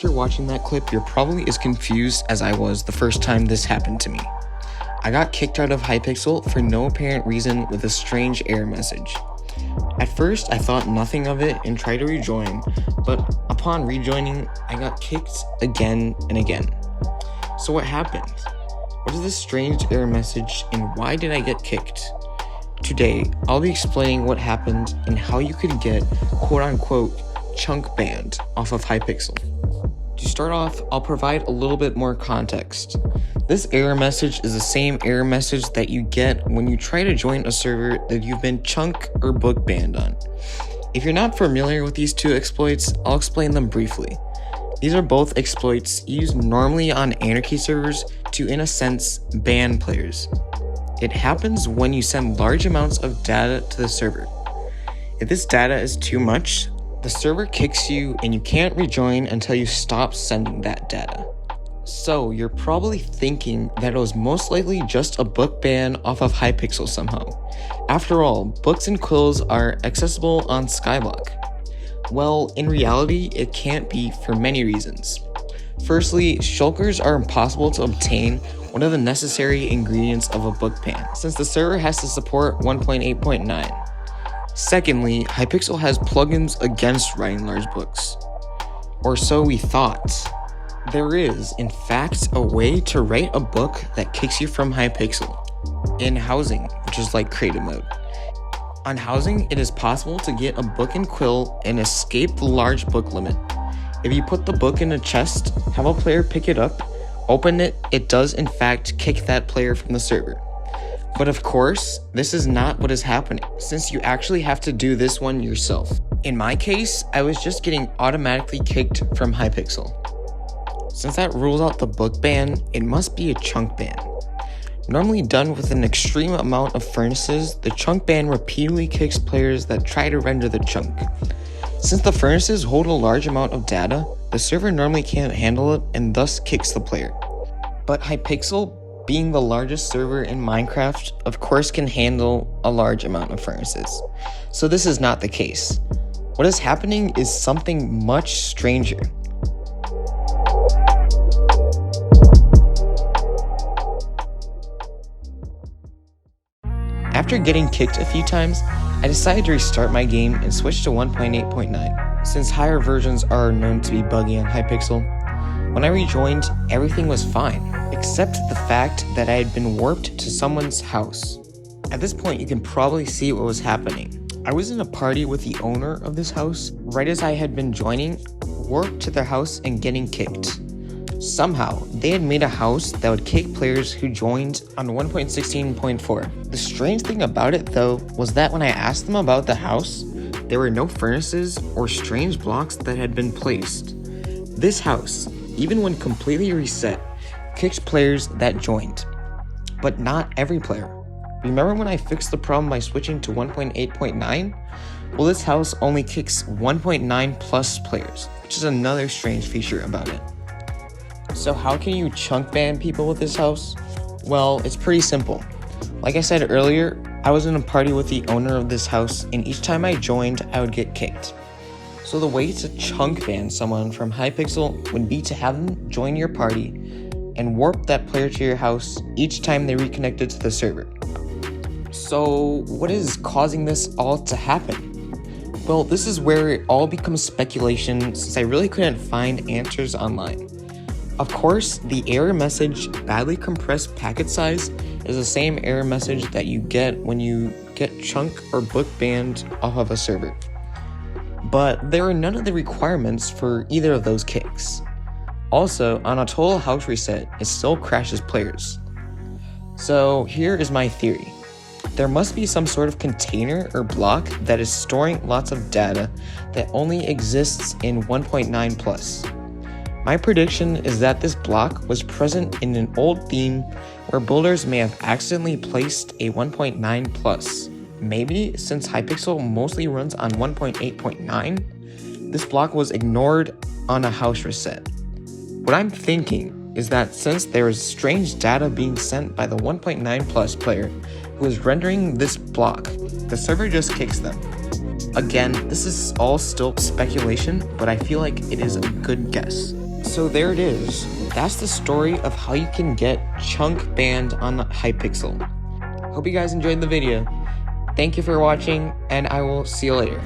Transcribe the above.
after watching that clip, you're probably as confused as I was the first time this happened to me. I got kicked out of Hypixel for no apparent reason with a strange error message. At first, I thought nothing of it and tried to rejoin, but upon rejoining, I got kicked again and again. So what happened? What is this strange error message and why did I get kicked? Today, I'll be explaining what happened and how you could get quote-unquote chunk banned off of Hypixel. To start off, I'll provide a little bit more context. This error message is the same error message that you get when you try to join a server that you've been chunk or book banned on. If you're not familiar with these two exploits, I'll explain them briefly. These are both exploits used normally on anarchy servers to, in a sense, ban players. It happens when you send large amounts of data to the server. If this data is too much, the server kicks you and you can't rejoin until you stop sending that data. So you're probably thinking that it was most likely just a book ban off of Hypixel somehow. After all, books and quills are accessible on Skyblock. Well, in reality, it can't be for many reasons. Firstly, shulkers are impossible to obtain, one of the necessary ingredients of a book ban, since the server has to support 1.8.9. Secondly, Hypixel has plugins against writing large books. Or so we thought. There is, in fact, a way to write a book that kicks you from Hypixel. In housing, which is like creative mode. On housing, it is possible to get a book and quill and escape the large book limit. If you put the book in a chest, have a player pick it up, open it, it does in fact kick that player from the server. But of course, this is not what is happening, since you actually have to do this one yourself. In my case, I was just getting automatically kicked from Hypixel. Since that rules out the book ban, it must be a chunk ban. Normally done with an extreme amount of furnaces, the chunk ban repeatedly kicks players that try to render the chunk. Since the furnaces hold a large amount of data, the server normally can't handle it and thus kicks the player. But Hypixel, being the largest server in Minecraft, of course can handle a large amount of furnaces. So this is not the case. What is happening is something much stranger. After getting kicked a few times, I decided to restart my game and switch to 1.8.9, since higher versions are known to be buggy on Hypixel. When I rejoined, everything was fine, except the fact that I had been warped to someone's house. At this point, you can probably see what was happening. I was in a party with the owner of this house, right as I had been joining, warped to their house and getting kicked. Somehow, they had made a house that would kick players who joined on 1.16.4. The strange thing about it though, was that when I asked them about the house, there were no furnaces or strange blocks that had been placed. This house, even when completely reset, kicked players that joined, but not every player. Remember when I fixed the problem by switching to 1.8.9? Well, this house only kicks 1.9 plus players, which is another strange feature about it. So how can you chunk ban people with this house? Well, it's pretty simple. Like I said earlier, I was in a party with the owner of this house, and each time I joined, I would get kicked. So the way to chunk ban someone from Hypixel would be to have them join your party and warp that player to your house each time they reconnected to the server. So what is causing this all to happen? Well, this is where it all becomes speculation, since I really couldn't find answers online. Of course, the error message badly compressed packet size is the same error message that you get when you get chunk or book banned off of a server. But there are none of the requirements for either of those kicks. Also, on a total house reset, it still crashes players. So here is my theory. There must be some sort of container or block that is storing lots of data that only exists in 1.9 plus. My prediction is that this block was present in an old theme where builders may have accidentally placed a 1.9 plus. Maybe since Hypixel mostly runs on 1.8.9, this block was ignored on a house reset. What I'm thinking is that since there is strange data being sent by the 1.9 plus player who is rendering this block, the server just kicks them. Again, this is all still speculation, but I feel like it is a good guess. So there it is. That's the story of how you can get chunk banned on Hypixel. Hope you guys enjoyed the video. Thank you for watching, and I will see you later.